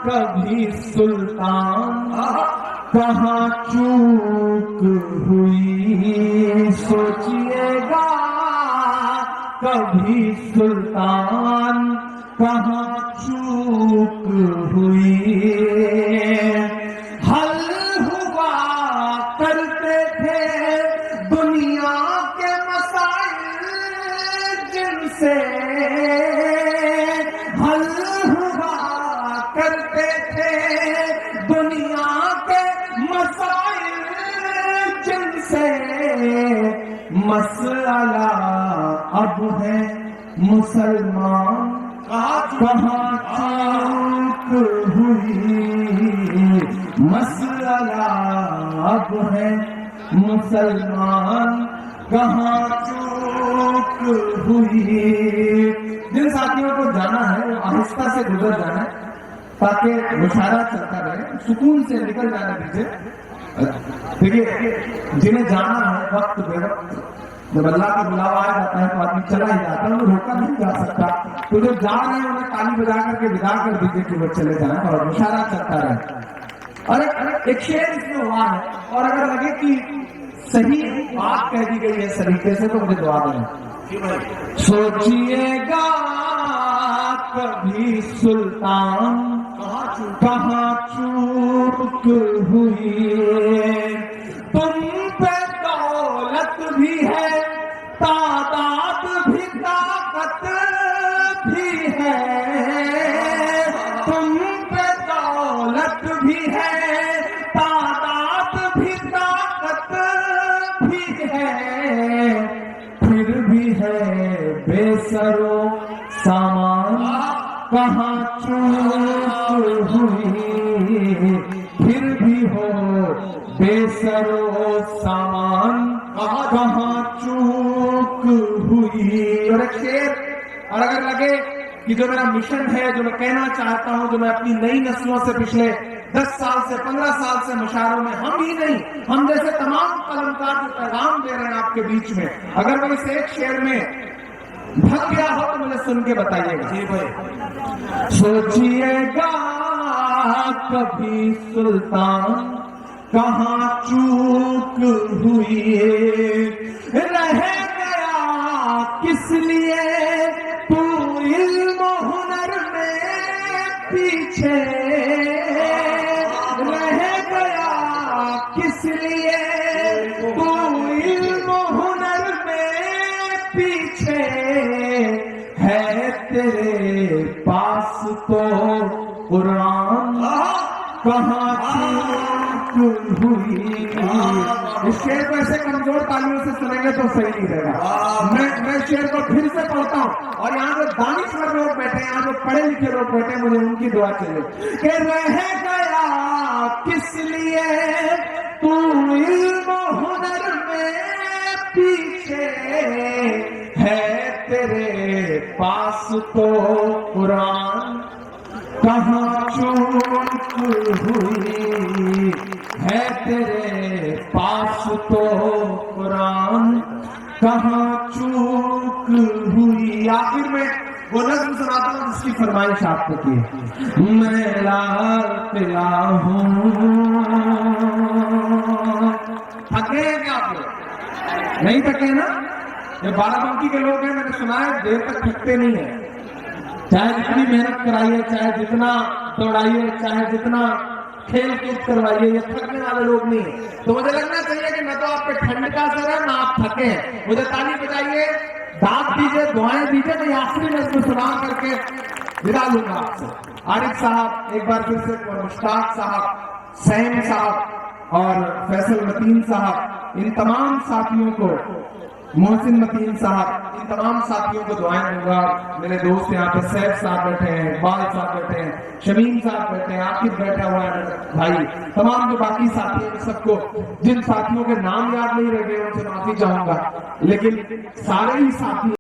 کبھی سلطان کہاں چوک ہوئی، سوچئے گا کبھی سلطان کہاں چوک ہوئی۔ حل ہوا کرتے تھے دنیا کے مسائل جن سے، حل ہوا کرتے تھے دنیا کے مسائل جن سے، مسئلہ اب ہے مسلمان کہاں چوک ہوئی، مسئلہ اب ہے مسلمان کہاں چوک ہوئی۔ جن ساتھیوں کو جانا ہے وہ آہستہ سے گزر جانا ہے تاکہ مشاعرہ چلتا رہے، سکون سے نکل جانا دیجیے۔ دیکھیے جنہیں جانا ہے وقت بے وقت جب اللہ کا بلاوا آ جاتا ہے تو آدمی چلا ہی جاتا ہے، انہیں روکا نہیں جا سکتا۔ تو جو جا رہے ہیں انہیں تالی بجا کر کے ودا کر دیجیے کہ وہ چلے جائیں اور مشاعرہ چلتا رہے۔ اور ایک شعر اس میں ہوا ہے، اور اگر لگے کہ صحیح بات کہہ دی گئی ہے اس طریقے سے تو مجھے دعا دیں۔ سوچئے گا کبھی سلطان کہاں چوک ہوئی، تم پہ دولت بھی ہے تعداد بھی طاقت بھی ہے، تم پہ دولت بھی ہے تعداد بھی طاقت بھی ہے، پھر بھی ہے بے سر و سامان کہاں چوک ہوئی، پھر بھی ہو بے سر و سامان کہاں چوک ہوئی۔ اور ایک شعر، اور اگر لگے کہ جو میرا مشن ہے، جو میں کہنا چاہتا ہوں، جو میں اپنی نئی نسلوں سے پچھلے 10 سال سے 15 سال سے مشاعروں میں، ہم ہی نہیں ہم جیسے تمام قلمکار جو پیغام دے رہے ہیں آپ کے بیچ میں، اگر وہ اس ایک شعر میں بھگ گیا ہو تو مجھے سن کے بتائیے گا۔ جی بھائی۔ سوچئے گا کبھی سلطان کہاں چوک ہوئی، رہ گیا کس لیے تو علم و ہنر میں پیچھے، رہ گیا کس لیے تو علم و ہنر میں پیچھے، ہے تیرے پاس تو قرآن کہاں چوک ہوئی۔ اس شعر کو ایسے کمزور تالیوں سے سنیں گے تو صحیح نہیں رہے گا۔ میں شعر کو پھر سے پڑھتا ہوں، اور یہاں جو دانشور لوگ بیٹھے ہیں، یہاں جو پڑھے لکھے لوگ بیٹھے ہیں، مجھے ان کی دعا چاہیے کہ رہ گیا کس لیے تو علم و ہنر میں پیچھے، ہے تیرے پاس تو قرآن کہاں چوک ہوئی، ہے تیرے پاس تو قرآن کہاں چوک ہوئی۔ آخر میں وہ نظم سناتا ہوں جس کی فرمائش آپ نے کی۔ میں لال قلعہ ہوں، تھکے ہیں کیا آپ لوگ؟ نہیں تھکے نا؟ یہ بارہ بنکی کے لوگ ہیں، میں نے سنا ہے دیر تک تھکتے نہیں ہیں، چاہے جتنی محنت کرائیے، چاہے جتنا دوڑائیے، چاہے جتنا کھیل کود کروائیے، یہ تھکنے والے لوگ نہیں ہیں۔ تو مجھے لگنا چاہیے کہ نہ تو آپ پہ ٹھنڈ کا اثر ہے نہ آپ تھکے ہیں۔ مجھے تالی بجائیے، داد دیجیے، دعائیں دیجیے، میں آخری نظم سنا کر کے ودا لوں گا آپ سے۔ عارف صاحب ایک بار پھر سے، اور مشتاق صاحب، سین صاحب اور فیصل متین صاحب، ان تمام ساتھیوں کو، محسن متین صاحب، ان تمام ساتھیوں کو دعائیں دوں گا۔ میرے دوست یہاں پہ سیف صاحب بیٹھے ہیں، اقبال صاحب بیٹھے ہیں، شمیم صاحب بیٹھے ہیں، عاقب بیٹھا ہوا ہے بھائی، تمام جو باقی ساتھی ہیں، سب کو، جن ساتھیوں کے نام یاد نہیں رہ گئے ان سے معافی چاہوں گا، لیکن سارے ہی ساتھی